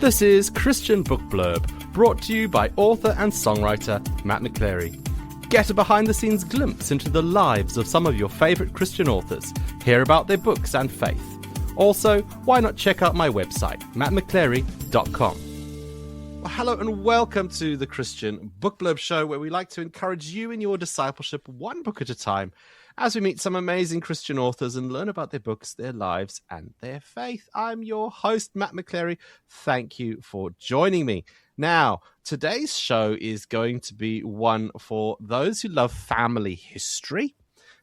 This is Christian Book Blurb, brought to you by author and songwriter Matt McChlery. Get a behind-the-scenes glimpse into the lives of some of your favourite Christian authors, hear about their books and faith. Also, why not check out my website, mattmcclery.com. Well, hello and welcome to the Christian Book Blurb Show, where we like to encourage you in your discipleship one book at a time, as we meet some amazing Christian authors and learn about their books, their lives, and their faith. I'm your host, Matt McChlery. Thank you for joining me. Now, today's show is going to be one for those who love family history.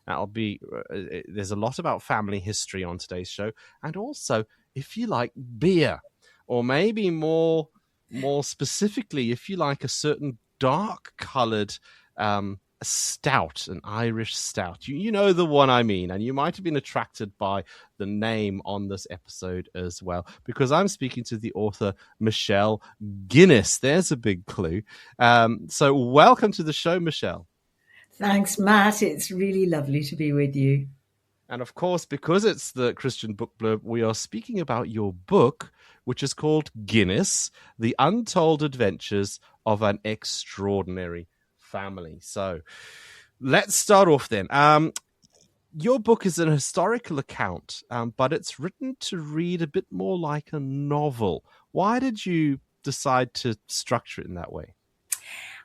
There's a lot about family history on today's show. And also, if you like beer, or maybe more specifically, if you like a certain dark-coloured stout, an Irish stout. You know the one I mean, and you might have been attracted by the name on this episode as well, because I'm speaking to the author Michelle Guinness. There's a big clue. So welcome to the show, Michelle. Thanks, Matt. It's really lovely to be with you. And of course, because it's the Christian Book Blurb, we are speaking about your book, which is called Guinness, The Untold Adventures of an Extraordinary Family. So let's start off then. Your book is an historical account, but it's written to read a bit more like a novel. Why did you decide to structure it in that way?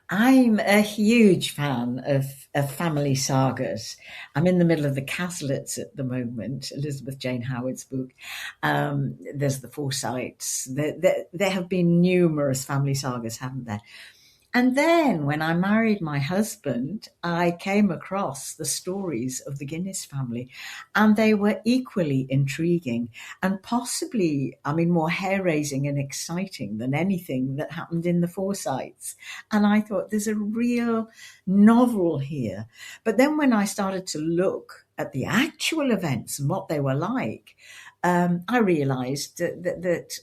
I'm a huge fan of family sagas. I'm in the middle of the Caslets at the moment, Elizabeth Jane Howard's book. There's the Forsytes. There have been numerous family sagas, haven't there? And then when I married my husband, I came across the stories of the Guinness family, and they were equally intriguing and possibly, more hair-raising and exciting than anything that happened in the Forsytes. And I thought, there's a real novel here. But then when I started to look at the actual events and what they were like, I realized that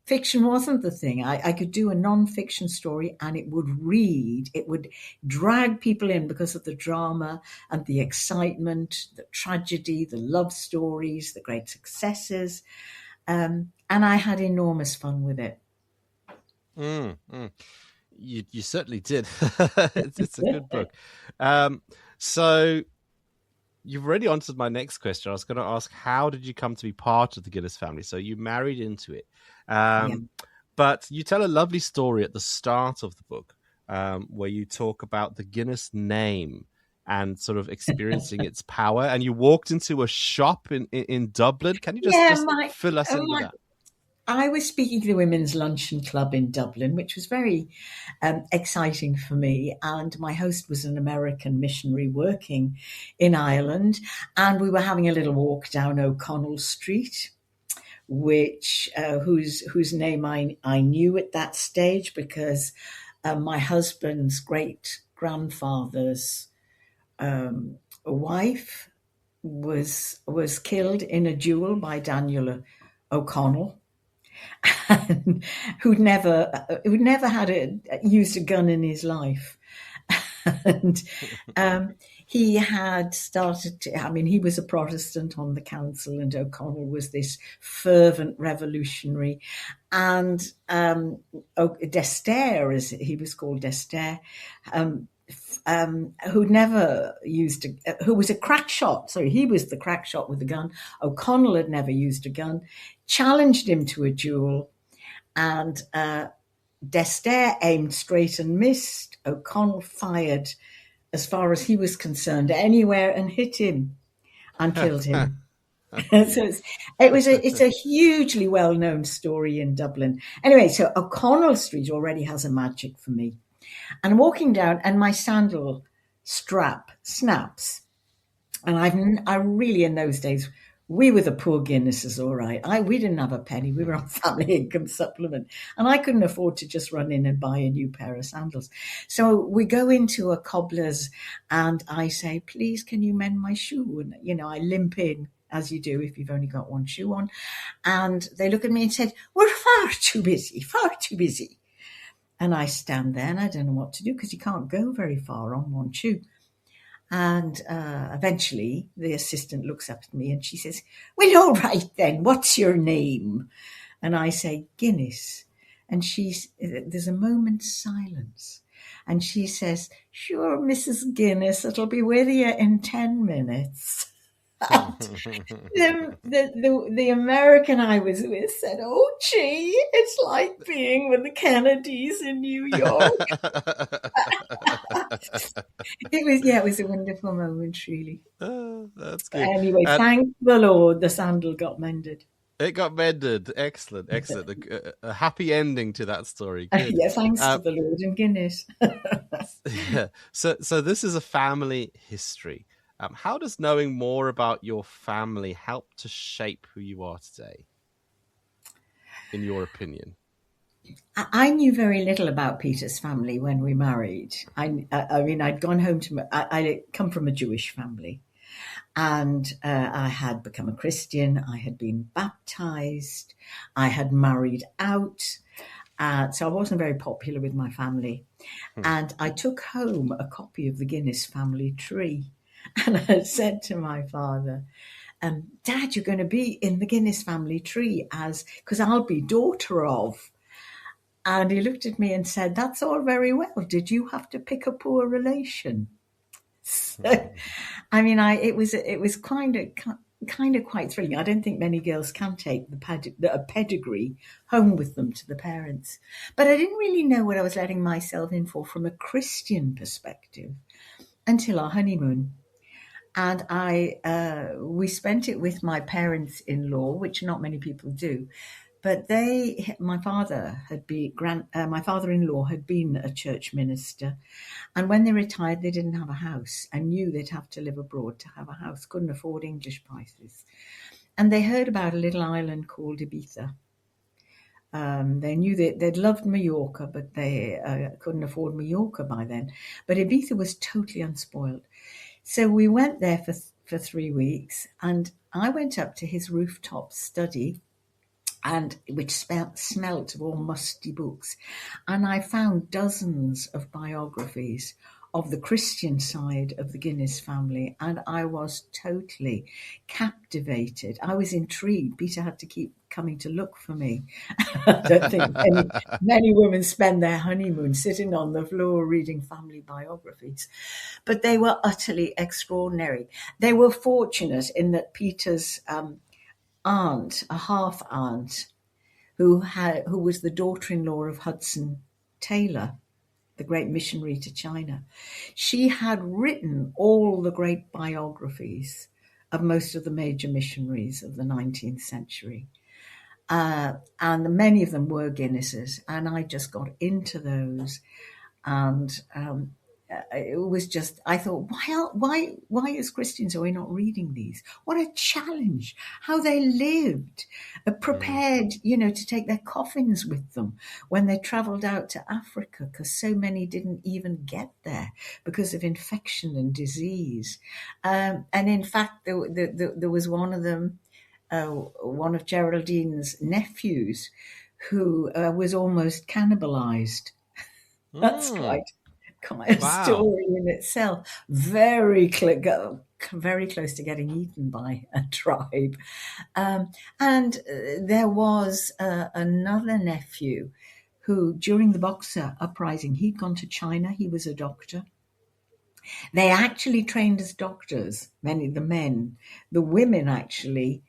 fiction wasn't the thing. I could do a non-fiction story and it would drag people in because of the drama and the excitement, the tragedy, the love stories, the great successes. And I had enormous fun with it. You certainly did. It's a good book. So you've already answered my next question. I was going to ask, how did you come to be part of the Guinness family? So you married into it. But you tell a lovely story at the start of the book where you talk about the Guinness name and sort of experiencing its power. And you walked into a shop in Dublin. Can you just fill us in with that? I was speaking to the Women's Luncheon Club in Dublin, which was very exciting for me. And my host was an American missionary working in Ireland. And we were having a little walk down O'Connell Street, whose name I knew at that stage because my husband's great grandfather's wife was killed in a duel by Daniel O'Connell, and who'd never used a gun in his life. And he had started he was a Protestant on the council, and O'Connell was this fervent revolutionary. And Destair, as he was called, Destair, who was a crack shot. Sorry, he was the crack shot with a gun. O'Connell had never used a gun, challenged him to a duel, and Destair aimed straight and missed. O'Connell fired, as far as he was concerned, anywhere and hit him and killed him. So it's a hugely well-known story in Dublin. Anyway, so O'Connell Street already has a magic for me. And I'm walking down and my sandal strap snaps. And I really, in those days, we were the poor Guinnesses, all right. We didn't have a penny. We were on family income supplement. And I couldn't afford to just run in and buy a new pair of sandals. So we go into a cobbler's and I say, please, can you mend my shoe? And, I limp in, as you do if you've only got one shoe on. And they look at me and said, we're far too busy. And I stand there and I don't know what to do because you can't go very far on one shoe. And eventually the assistant looks up at me and she says, well, all right then, what's your name? And I say, Guinness. And there's a moment's silence. And she says, "Sure, Mrs. Guinness, it'll be with you in 10 minutes. And the American I was with said, "Oh, gee, it's like being with the Kennedys in New York." It was a wonderful moment, really. That's But good. anyway, And thank the Lord, the sandal got mended. it got mended. Excellent, excellent. A happy ending to that story. Good. Yeah, thanks to the Lord and Guinness. Yeah. So this is a family history. How does knowing more about your family help to shape who you are today, in your opinion? I knew very little about Peter's family when we married. I mean, I'd gone home I come from a Jewish family, and I had become a Christian. I had been baptized. I had married out. So I wasn't very popular with my family. And I took home a copy of the Guinness family tree. And I said to my father, "Dad, you're going to be in the Guinness family tree because I'll be daughter of." And he looked at me and said, "That's all very well. Did you have to pick a poor relation?" So, I mean, it was kind of quite thrilling. I don't think many girls can take a pedigree home with them to the parents. But I didn't really know what I was letting myself in for from a Christian perspective until our honeymoon. And we spent it with my parents-in-law, which not many people do. But my father-in-law had been a church minister. And when they retired, they didn't have a house and knew they'd have to live abroad to have a house, couldn't afford English prices. And they heard about a little island called Ibiza. They knew that they'd loved Mallorca, but they couldn't afford Mallorca by then. But Ibiza was totally unspoiled. So we went there for 3 weeks, and I went up to his rooftop study, which smelt of all musty books. And I found dozens of biographies of the Christian side of the Guinness family, and I was totally captivated. I was intrigued. Peter had to keep coming to look for me. I don't think many women spend their honeymoon sitting on the floor reading family biographies, but they were utterly extraordinary. They were fortunate in that Peter's aunt, a half aunt, who was the daughter-in-law of Hudson Taylor, the great missionary to China. She had written all the great biographies of most of the major missionaries of the 19th century. And many of them were Guinnesses, and I just got into those. And it was just, I thought, why as Christians are we not reading these? What a challenge, how they lived, prepared, to take their coffins with them when they traveled out to Africa, because so many didn't even get there because of infection and disease. And in fact, there was one of them, one of Geraldine's nephews, who was almost cannibalized. That's quite a story in itself. Very close to getting eaten by a tribe. And there was another nephew who, during the Boxer Uprising, he'd gone to China. He was a doctor. They actually trained as doctors, many of the men. The women actually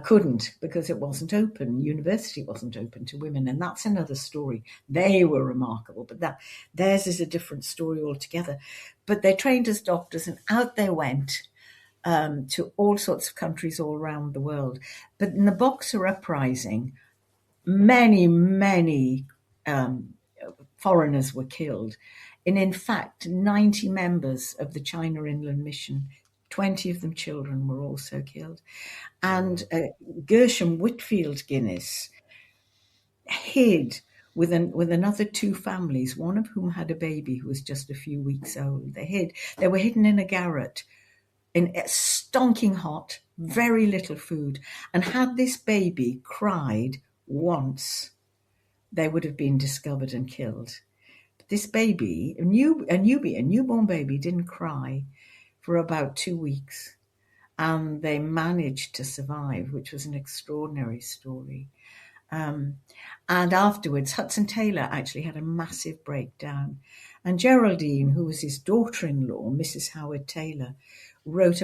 couldn't, because it wasn't open. University wasn't open to women, and that's another story. They were remarkable, but theirs is a different story altogether. But they trained as doctors, and out they went to all sorts of countries all around the world. But in the Boxer Uprising, many foreigners were killed. And in fact, 90 members of the China Inland Mission, 20 of them children, were also killed. And Gershom Whitfield Guinness hid with another 2 families, one of whom had a baby who was just a few weeks old. They were hidden in a garret, in stonking hot, very little food. And had this baby cried once, they would have been discovered and killed. But this baby, a newborn baby, didn't cry for about 2 weeks. And they managed to survive, which was an extraordinary story. And afterwards, Hudson Taylor actually had a massive breakdown. And Geraldine, who was his daughter-in-law, Mrs. Howard Taylor, wrote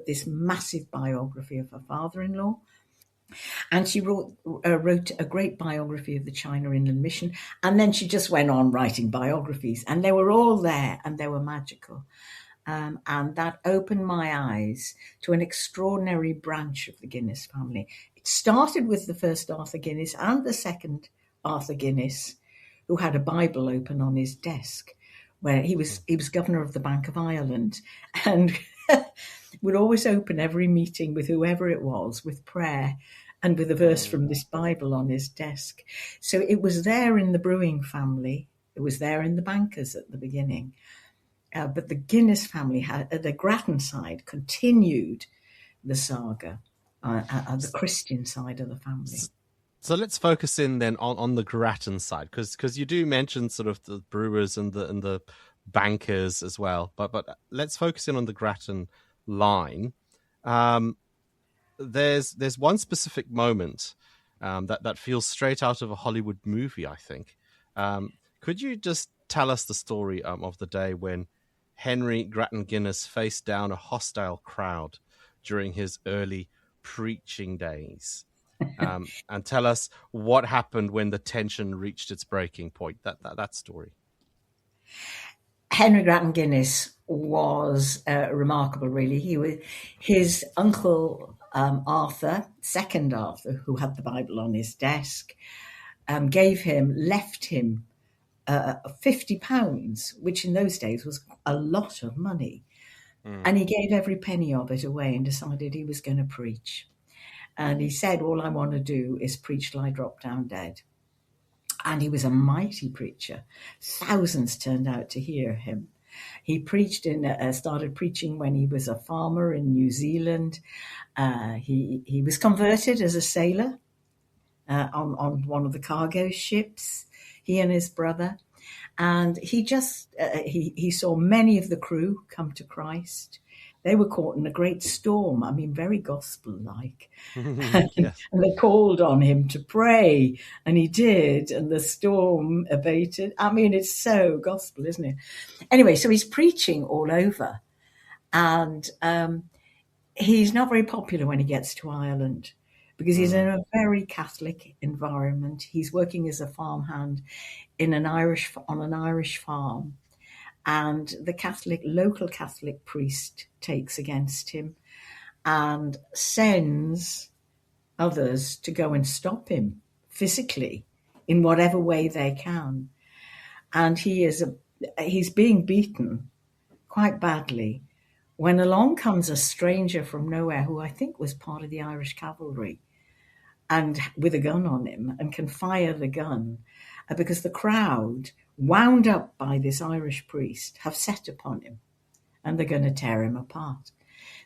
this massive biography of her father-in-law. And she wrote a great biography of the China Inland Mission. And then she just went on writing biographies. And they were all there and they were magical. And that opened my eyes to an extraordinary branch of the Guinness family. It started with the first Arthur Guinness and the second Arthur Guinness, who had a Bible open on his desk, where he was governor of the Bank of Ireland, and would always open every meeting with whoever it was with prayer and with a verse from this Bible on his desk. So it was there in the brewing family. It was there in the bankers at the beginning. But the Guinness family, the Grattan side, continued the saga, the Christian side of the family. So let's focus in then on the Grattan side, because you do mention sort of the brewers and the bankers as well. But let's focus in on the Grattan line. There's one specific moment that feels straight out of a Hollywood movie, I think. Could you just tell us the story of the day when Henry Grattan Guinness faced down a hostile crowd during his early preaching days, and tell us what happened when the tension reached its breaking point? That story. Henry Grattan Guinness was remarkable, really. His uncle Arthur, second Arthur, who had the Bible on his desk, left him £50, which in those days was a lot of money. And he gave every penny of it away and decided he was going to preach. And he said, all I want to do is preach till I drop down dead. And he was a mighty preacher. Thousands turned out to hear him. He started preaching when he was a farmer in New Zealand. He was converted as a sailor on one of the cargo ships, he and his brother. And he saw many of the crew come to Christ. They were caught in a great storm. I mean, very gospel-like. Yes. And they called on him to pray, and he did, and the storm abated. I mean, it's so gospel, isn't it? Anyway, so he's preaching all over, and he's not very popular when he gets to Ireland because he's in a very Catholic environment. He's working as a farmhand on an Irish farm. And the local Catholic priest takes against him and sends others to go and stop him physically in whatever way they can. And he's being beaten quite badly when along comes a stranger from nowhere who I think was part of the Irish cavalry and with a gun on him and can fire the gun because the crowd, wound up by this Irish priest, have set upon him and they're going to tear him apart.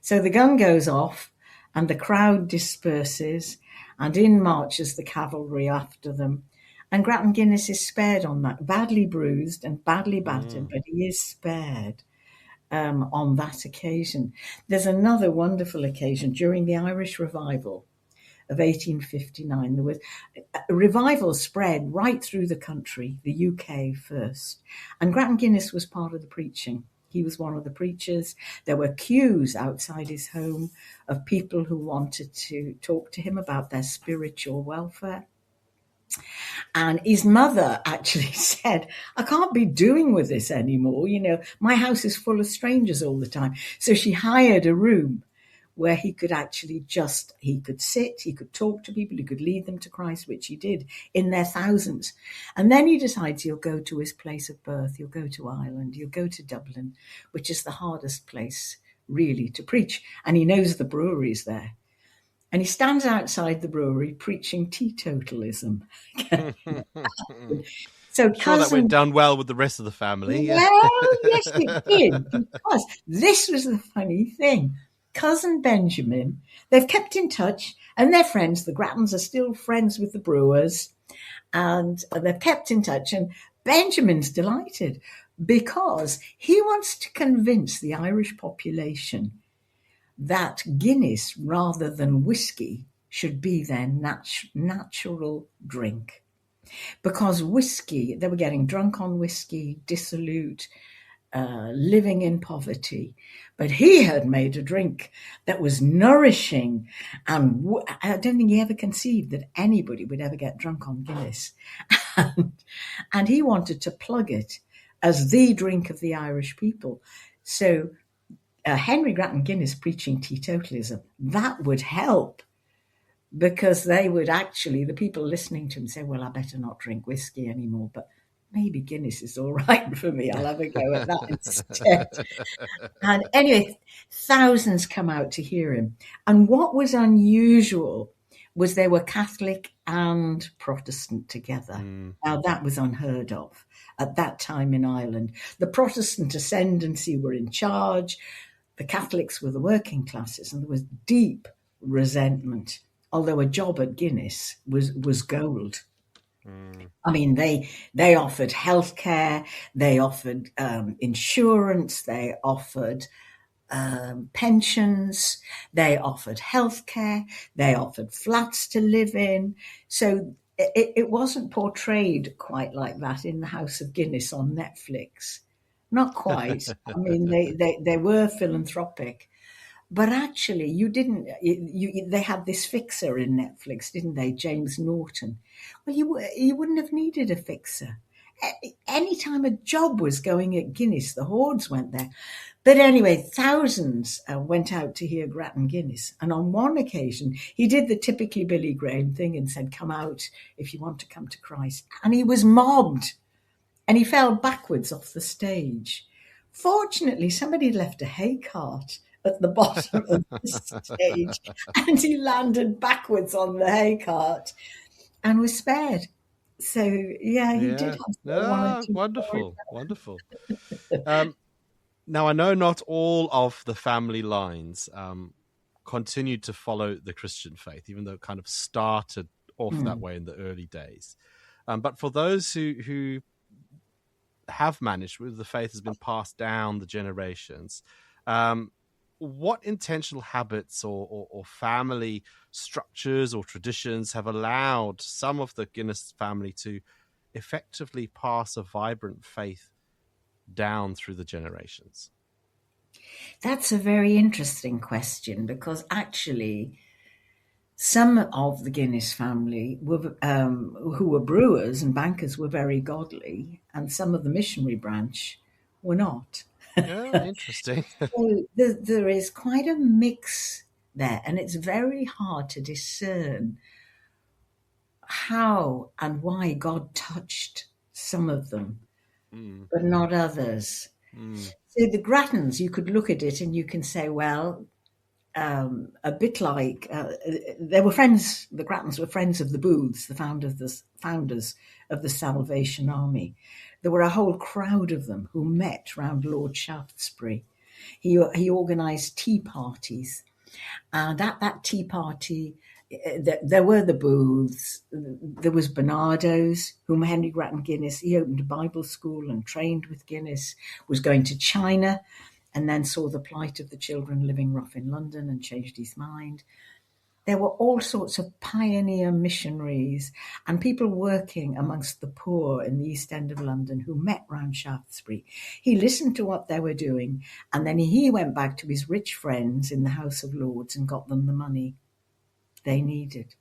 So the gun goes off and the crowd disperses and in marches the cavalry after them. And Grattan Guinness is spared on that, badly bruised and badly battered, but he is spared on that occasion. There's another wonderful occasion during the Irish revival of 1859. There was a revival spread right through the country, the UK first. And Grattan Guinness was part of the preaching. He was one of the preachers. There were queues outside his home of people who wanted to talk to him about their spiritual welfare. And his mother actually said, I can't be doing with this anymore. You know, my house is full of strangers all the time. So she hired a room where he could sit, he could talk to people, he could lead them to Christ, which he did in their thousands. And then he decides he'll go to his place of birth. He'll go to Ireland. He'll go to Dublin, which is the hardest place really to preach. And he knows the breweries there. And he stands outside the brewery preaching teetotalism. So sure that went down well with the rest of the family. Well, yes, it did, because this was the funny thing. Cousin Benjamin, they've kept in touch and they're friends. The Grattans are still friends with the brewers and they've kept in touch. And Benjamin's delighted because he wants to convince the Irish population that Guinness rather than whiskey should be their natural drink. Because whiskey, they were getting drunk on whiskey, dissolute, living in poverty. But he had made a drink that was nourishing. And I don't think he ever conceived that anybody would ever get drunk on Guinness. And he wanted to plug it as the drink of the Irish people. So Henry Grattan Guinness preaching teetotalism, that would help, because they would actually, the people listening to him say, well, I better not drink whiskey anymore, but maybe Guinness is all right for me. I'll have a go at that instead. And anyway, thousands come out to hear him. And what was unusual was they were Catholic and Protestant together. Now, that was unheard of at that time in Ireland. The Protestant ascendancy were in charge. The Catholics were the working classes, and there was deep resentment, although a job at Guinness was gold. I mean, they offered healthcare, they offered insurance, they offered pensions, they offered healthcare, they offered flats to live in. So it wasn't portrayed quite like that in the House of Guinness on Netflix. Not quite. I mean, they were philanthropic. But actually, they had this fixer in Netflix, didn't they? James Norton. Well, you wouldn't have needed a fixer. Anytime a job was going at Guinness, the hordes went there. But anyway, thousands went out to hear Grattan Guinness. And on one occasion, he did the typically Billy Graham thing and said, come out if you want to come to Christ. And he was mobbed. And he fell backwards off the stage. Fortunately, somebody left a hay cart at the bottom of the stage, and he landed backwards on the hay cart and was spared. So he did have wonderful. Now, I know not all of the family lines continued to follow the Christian faith, even though it kind of started off that way in the early days. But for those who have managed, the faith has been passed down the generations, what intentional habits or family structures or traditions have allowed some of the Guinness family to effectively pass a vibrant faith down through the generations? That's a very interesting question, because actually some of the Guinness family were, who were brewers and bankers, were very godly, and some of the missionary branch were not. Oh, interesting. So there is quite a mix there, and it's very hard to discern how and why God touched some of them, but not others. So the Grattans, you could look at it and you can say, well, a bit like they were friends. The Grattans were friends of the Booths, the founders of the Salvation Army. There were a whole crowd of them who met round Lord Shaftesbury. He organised tea parties, and at that tea party, there were the Booths. There was Barnardo's, whom Henry Grattan Guinness, he opened a Bible school and trained with Guinness, was going to China, and then saw the plight of the children living rough in London and changed his mind. There were all sorts of pioneer missionaries and people working amongst the poor in the East End of London who met round Shaftesbury. He listened to what they were doing, and then he went back to his rich friends in the House of Lords and got them the money they needed.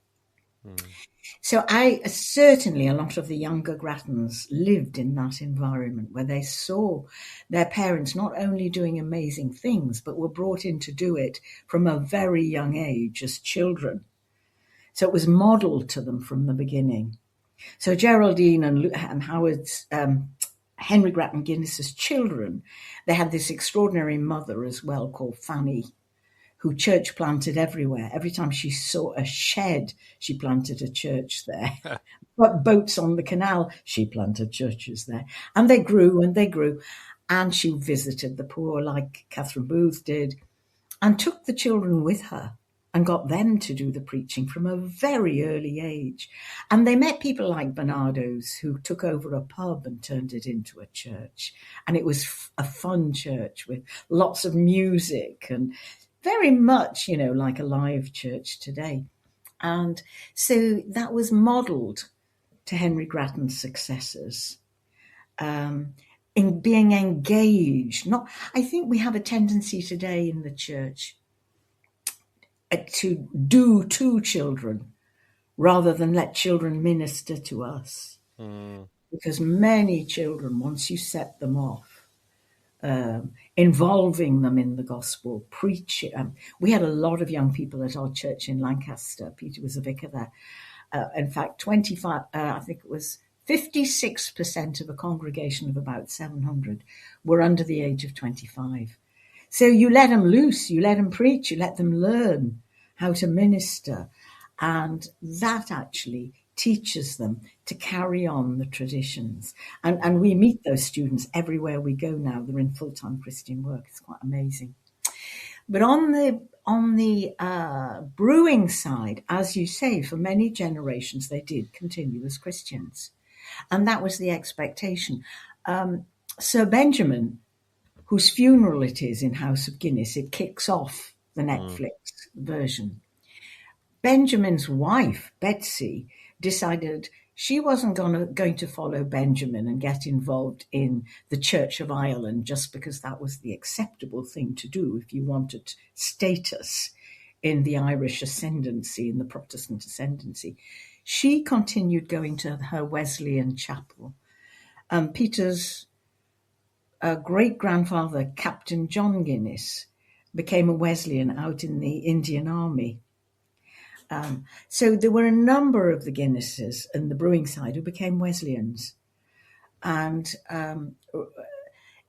So certainly a lot of the younger Grattans lived in that environment where they saw their parents not only doing amazing things, but were brought in to do it from a very young age as children. So it was modelled to them from the beginning. So Geraldine and Howard's, Henry Grattan Guinness's children, they had this extraordinary mother as well called Fanny, who church planted everywhere. Every time she saw a shed, she planted a church there. But boats on the canal, she planted churches there. And they grew and they grew. And she visited the poor like Catherine Booth did, and took the children with her and got them to do the preaching from a very early age. And they met people like Barnardo's, who took over a pub and turned it into a church. And it was a fun church with lots of music and very much, like a live church today. And so that was modelled to Henry Grattan's successors, in being engaged. Not, I think we have a tendency today in the church to do to children rather than let children minister to us. Because many children, once you set them off, involving them in the gospel, preaching. We had a lot of young people at our church in Lancaster. Peter was a vicar there. In fact, 25, I think it was 56% of a congregation of about 700 were under the age of 25. So you let them loose, you let them preach, you let them learn how to minister. And that actually teaches them to carry on the traditions. And we meet those students everywhere we go now. They're in full-time Christian work. It's quite amazing. But on the brewing side, as you say, for many generations, they did continue as Christians. And that was the expectation. Sir Benjamin, whose funeral it is in House of Guinness, it kicks off the Netflix version. Benjamin's wife, Betsy, decided she wasn't going to follow Benjamin and get involved in the Church of Ireland just because that was the acceptable thing to do if you wanted status in the Irish ascendancy, in the Protestant ascendancy. She continued going to her Wesleyan chapel. Peter's great-grandfather, Captain John Guinness, became a Wesleyan out in the Indian Army. So there were a number of the Guinnesses and the brewing side who became Wesleyans. And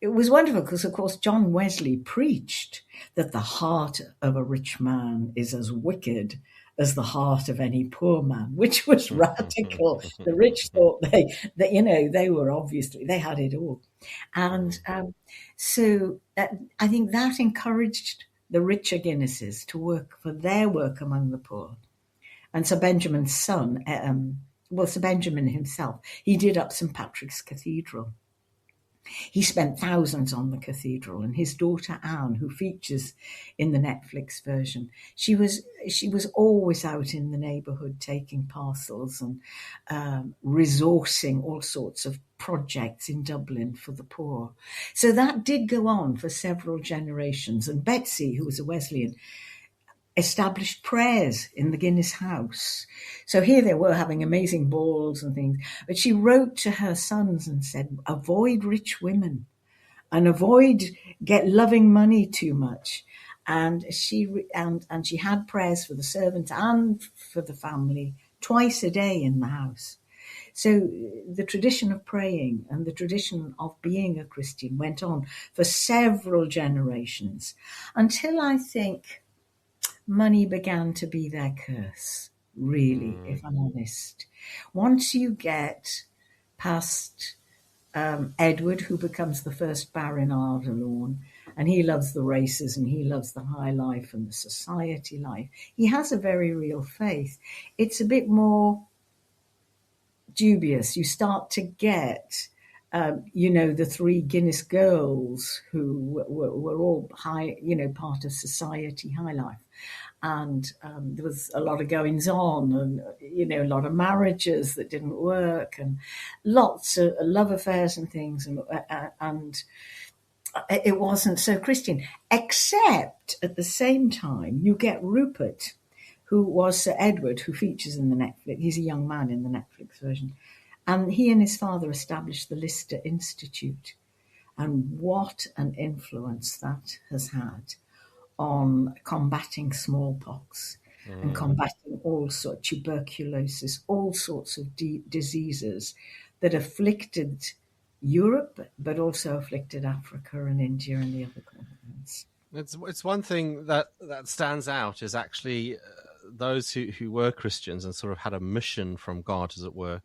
it was wonderful because, of course, John Wesley preached that the heart of a rich man is as wicked as the heart of any poor man, which was radical. The rich thought they were obviously, they had it all. And so I think that encouraged the richer Guinnesses to work for their work among the poor. And Sir Benjamin's son, Sir Benjamin himself, he did up St. Patrick's Cathedral. He spent thousands on the cathedral, and his daughter Anne, who features in the Netflix version, she was always out in the neighbourhood taking parcels and resourcing all sorts of projects in Dublin for the poor. So that did go on for several generations. And Betsy, who was a Wesleyan, established prayers in the Guinness house. So here they were having amazing balls and things. But she wrote to her sons and said, avoid rich women and avoid loving money too much. And she had prayers for the servants and for the family twice a day in the house. So the tradition of praying and the tradition of being a Christian went on for several generations until I think money began to be their curse, really, if I'm honest. Once you get past Edward, who becomes the first Baron Ardelorn, and he loves the races and he loves the high life and the society life, he has a very real faith. It's a bit more dubious. You start to get the three Guinness girls who were all high, part of society, high life. And there was a lot of goings on and, a lot of marriages that didn't work and lots of love affairs and things. And it wasn't so Christian, except at the same time, you get Rupert, who was Sir Edward, who features in the Netflix. He's a young man in the Netflix version. And he and his father established the Lister Institute. And what an influence that has had on combating smallpox and combating all sorts of tuberculosis, all sorts of diseases that afflicted Europe, but also afflicted Africa and India and the other continents. It's one thing that stands out is actually those who were Christians and sort of had a mission from God, as it were,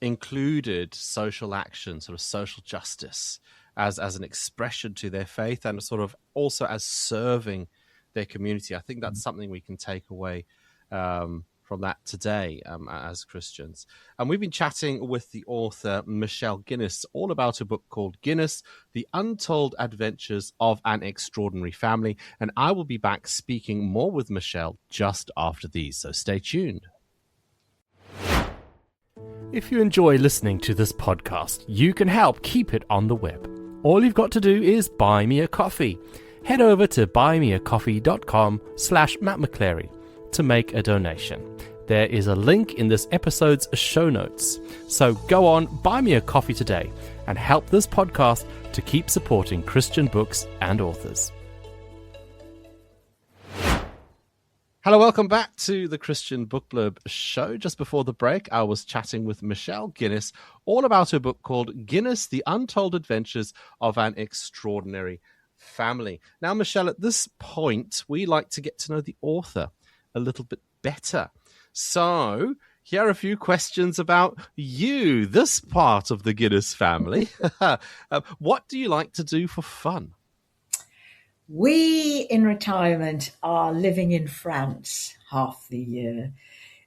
included social action, sort of social justice, as an expression to their faith and sort of also as serving their community. I think that's something we can take away from from that today as Christians. And we've been chatting with the author Michelle Guinness all about a book called Guinness, The Untold Adventures of an Extraordinary Family. And I will be back speaking more with Michelle just after these, so stay tuned. If you enjoy listening to this podcast, you can help keep it on the web. All you've got to do is buy me a coffee. Head over to buymeacoffee.com/Matt McChlery to make a donation. There is a link in this episode's show notes. So go on, buy me a coffee today and help this podcast to keep supporting Christian books and authors. Hello, welcome back to the Christian Book Blurb show. Just before the break, I was chatting with Michelle Guinness all about her book called Guinness, The Untold Adventures of an Extraordinary Family. Now, Michelle, at this point, we like to get to know the author a little bit better. So here are a few questions about you, this part of the Guinness family. What do you like to do for fun? We in retirement are living in France half the year,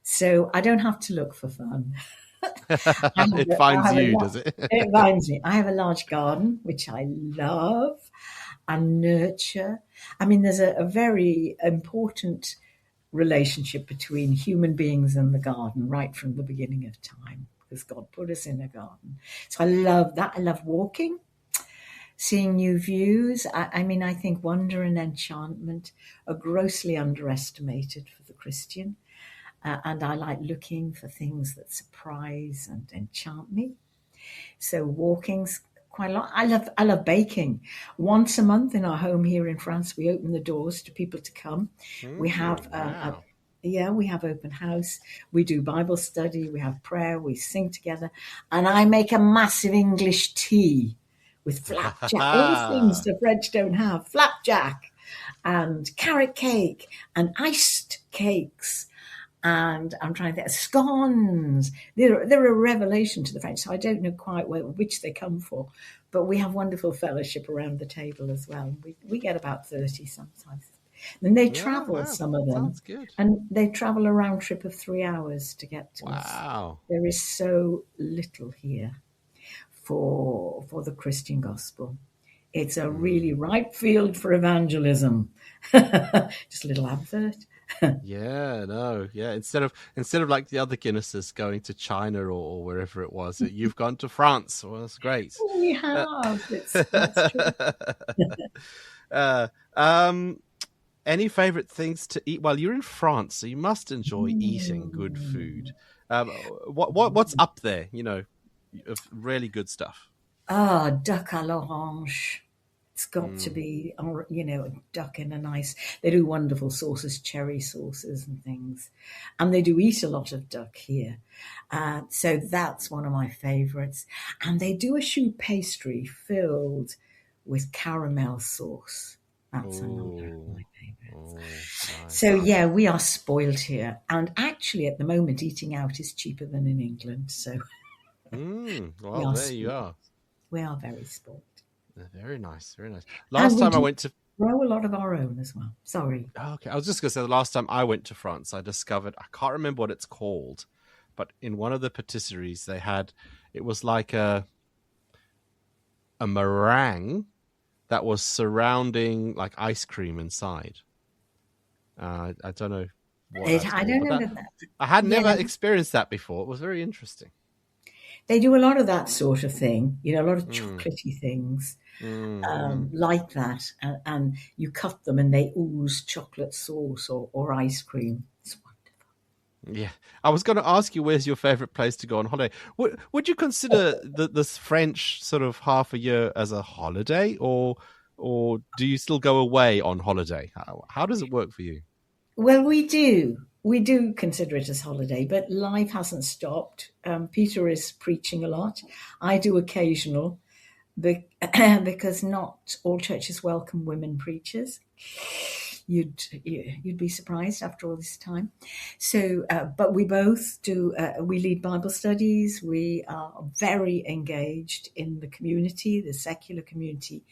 so I don't have to look for fun. It finds you, does it? It finds me. I have a large garden, which I love and nurture. I mean, there's a very important relationship between human beings and the garden right from the beginning of time, because God put us in a garden. So I love that. I love walking, seeing new views. I mean, I think wonder and enchantment are grossly underestimated for the Christian. And I like looking for things that surprise and enchant me. So walking's quite a lot. I love baking. Once a month in our home here in France, we open the doors to people to come. We have we have open house. We do Bible study. We have prayer. We sing together. And I make a massive English tea with flapjack, all things the French don't have. Flapjack and carrot cake and iced cakes. And I'm trying to think, scones. They're a revelation to the French, so I don't know quite which they come for. But we have wonderful fellowship around the table as well. We get about 30 sometimes. And they travel, some of them. Sounds good. And they travel a round trip of 3 hours to get to us. Wow. There is so little here for the Christian gospel. It's a really ripe field for evangelism. Just a little advert. Instead of like the other Guinnesses going to China or wherever it was, you've gone to France. Well, that's great. We have. That's true. Any favorite things to eat? Well, you're in France, so you must enjoy eating good food. What's up there, of really good stuff? Duck à l'orange. It's got to be, duck in a nice... They do wonderful sauces, cherry sauces and things. And they do eat a lot of duck here. So that's one of my favourites. And they do a choux pastry filled with caramel sauce. That's another of my favourites. Nice. So, we are spoiled here. And actually, at the moment, eating out is cheaper than in England. So, well, there you are. We are very spoiled. Very nice, very nice. Last time I went to... grow a lot of our own as well. Sorry. Okay, I was just going to say the last time I went to France, I discovered, I can't remember what it's called, but in one of the patisseries they had, it was like a meringue that was surrounding like ice cream inside. I don't know what that's called, I don't know that. I had never experienced that before. It was very interesting. They do a lot of that sort of thing, a lot of chocolatey things like that. And you cut them and they ooze chocolate sauce or ice cream. It's wonderful. Yeah. I was going to ask you, where's your favorite place to go on holiday? Would you consider this French sort of half a year as a holiday, or do you still go away on holiday? How does it work for you? Well, we do. We do consider it as holiday, but life hasn't stopped. Peter is preaching a lot. I do occasional, because not all churches welcome women preachers. You'd be surprised after all this time. So, but we both do. We lead Bible studies. We are very engaged in the community, the secular community,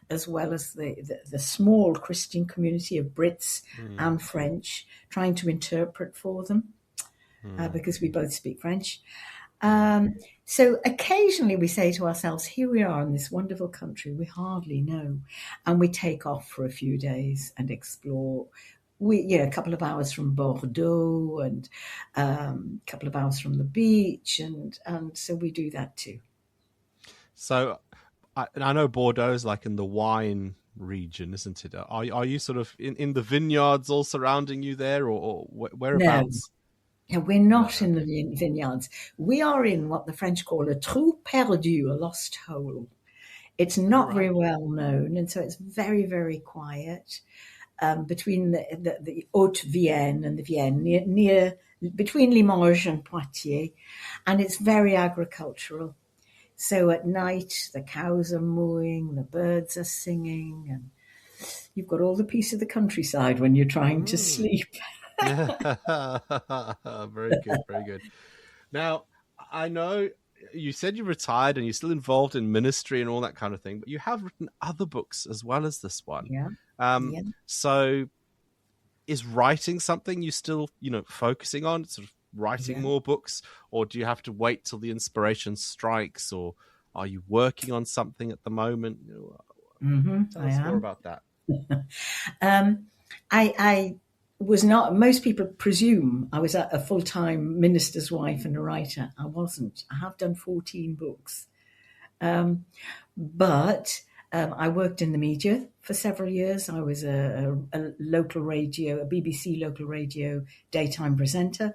as well as the small Christian community of Brits and French, trying to interpret for them. because we both speak French. So occasionally we say to ourselves, here we are in this wonderful country we hardly know, and we take off for a few days and explore. A couple of hours from Bordeaux and a couple of hours from the beach, and so we do that too. So I know Bordeaux is like in the wine region, isn't it? Are you sort of in the vineyards all surrounding you there, or whereabouts? No, we're not in the vineyards. We are in what the French call a trou perdu, a lost hole. It's not very well known, and so it's very, very quiet. Between the Haute-Vienne and the Vienne, near between Limoges and Poitiers, and it's very agricultural. So at night, the cows are mooing, the birds are singing, and you've got all the peace of the countryside when you're trying to sleep. Very good, very good. Now, I know you said you retired and you're still involved in ministry and all that kind of thing, but you have written other books as well as this one. Yeah. So is writing something you still, focusing on, sort of writing more books, or do you have to wait till the inspiration strikes, or are you working on something at the moment? Tell us more about that. I was not, most people presume I was a full-time minister's wife and a writer. I wasn't. I have done 14 books. But I worked in the media for several years. I was a local radio, a BBC local radio daytime presenter.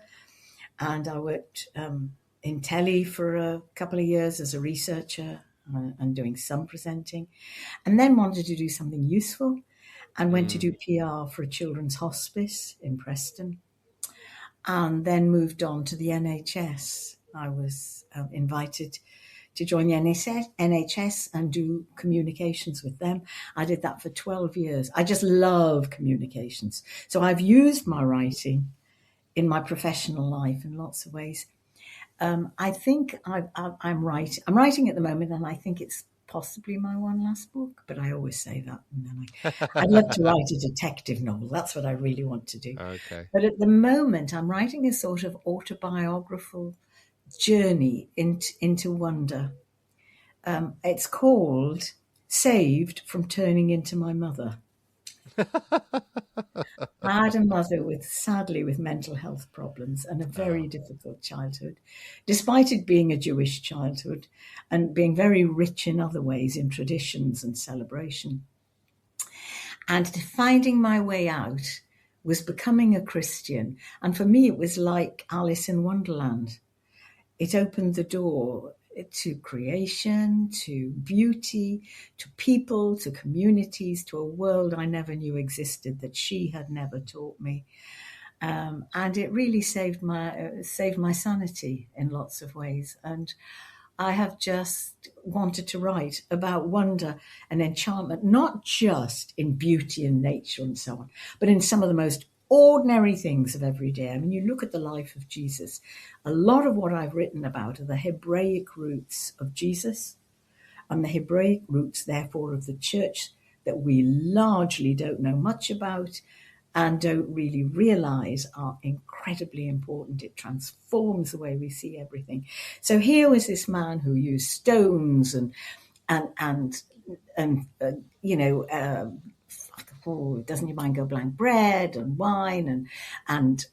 And I worked in telly for a couple of years as a researcher and doing some presenting. And then wanted to do something useful and went to do PR for a children's hospice in Preston. And then moved on to the NHS. I was invited to join the NHS and do communications with them. I did that for 12 years. I just love communications. So I've used my writing in my professional life in lots of ways. I think I'm writing at the moment, and I think it's possibly my one last book, but I always say that. And then I'd love to write a detective novel. That's what I really want to do. Okay. But at the moment, I'm writing a sort of autobiographical journey into wonder. It's called Saved from Turning into My Mother. I had a mother sadly with mental health problems and a very difficult childhood, despite it being a Jewish childhood and being very rich in other ways, in traditions and celebration. And finding my way out was becoming a Christian. And for me, it was like Alice in Wonderland. It opened the door to creation, to beauty, to people, to communities, to a world I never knew existed that she had never taught me. And it really saved my sanity in lots of ways. And I have just wanted to write about wonder and enchantment, not just in beauty and nature and so on, but in some of the most ordinary things of every day. I mean, you look at the life of Jesus, a lot of what I've written about are the Hebraic roots of Jesus and the Hebraic roots, therefore, of the church that we largely don't know much about and don't really realize are incredibly important. It transforms the way we see everything. So here was this man who used stones and doesn't your mind go blank, bread and wine and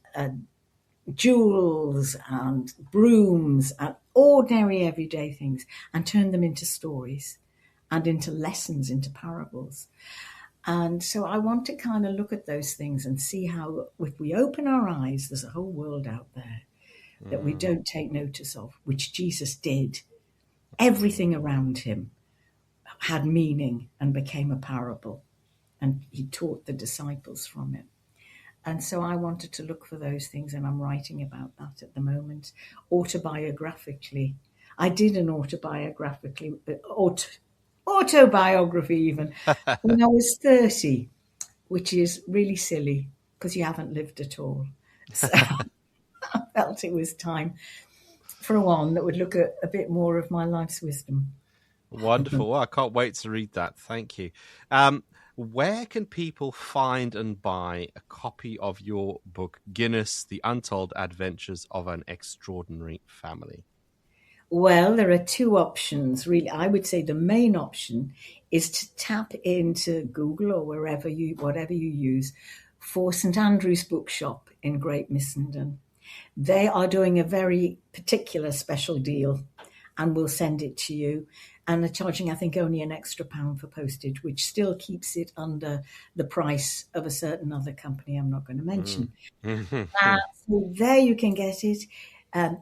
jewels and brooms and ordinary everyday things, and turned them into stories and into lessons, into parables. And so I want to kind of look at those things and see how, if we open our eyes, there's a whole world out there that we don't take notice of, which Jesus did. Everything around him had meaning and became a parable. And he taught the disciples from it. And so I wanted to look for those things, and I'm writing about that at the moment, autobiographically. I did an autobiography even, when I was 30, which is really silly because you haven't lived at all. So I felt it was time for one that would look at a bit more of my life's wisdom. Wonderful. Well, I can't wait to read that. Thank you. where can people find and buy a copy of your book, Guinness, The Untold Adventures of an Extraordinary Family? Well, there are two options, really. I would say the main option is to tap into Google or whatever you use for St Andrew's Bookshop in Great Missenden. They are doing a very particular special deal, and we'll send it to you. And they're charging, I think, only an extra £1 for postage, which still keeps it under the price of a certain other company I'm not going to mention. So there you can get it.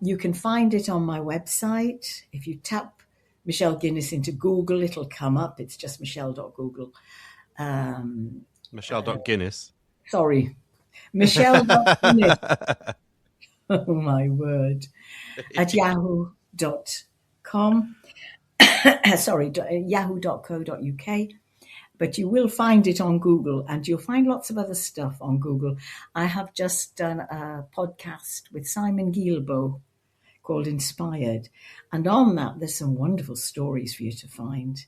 You can find it on my website. If you tap Michelle Guinness into Google, it'll come up. It's just michelle.google. Michelle.Guinness. Sorry. Michelle.Guinness. Oh, my word. At yahoo.com. Sorry, yahoo.co.uk. But you will find it on Google, and you'll find lots of other stuff on Google. I have just done a podcast with Simon Guilbeault called Inspired. And on that, there's some wonderful stories for you to find.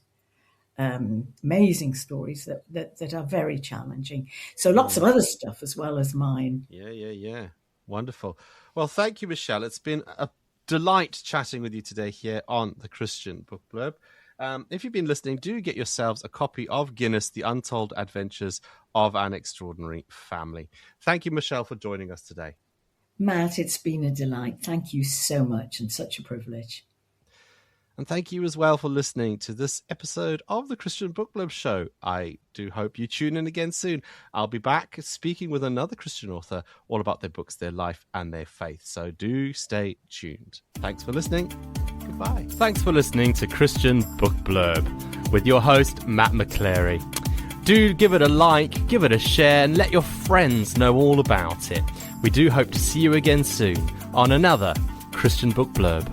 Amazing stories that are very challenging. So lots of other stuff as well as mine. Yeah. Wonderful. Well, thank you, Michelle. It's been a delight chatting with you today here on the Christian Book Blurb. If you've been listening, do get yourselves a copy of Guinness, The Untold Adventures of an Extraordinary Family. Thank you, Michelle, for joining us today. Matt, it's been a delight. Thank you so much, and such a privilege. And thank you as well for listening to this episode of the Christian Book Blurb Show. I do hope you tune in again soon. I'll be back speaking with another Christian author all about their books, their life, and their faith. So do stay tuned. Thanks for listening. Goodbye. Thanks for listening to Christian Book Blurb with your host, Matt McChlery. Do give it a like, give it a share, and let your friends know all about it. We do hope to see you again soon on another Christian Book Blurb.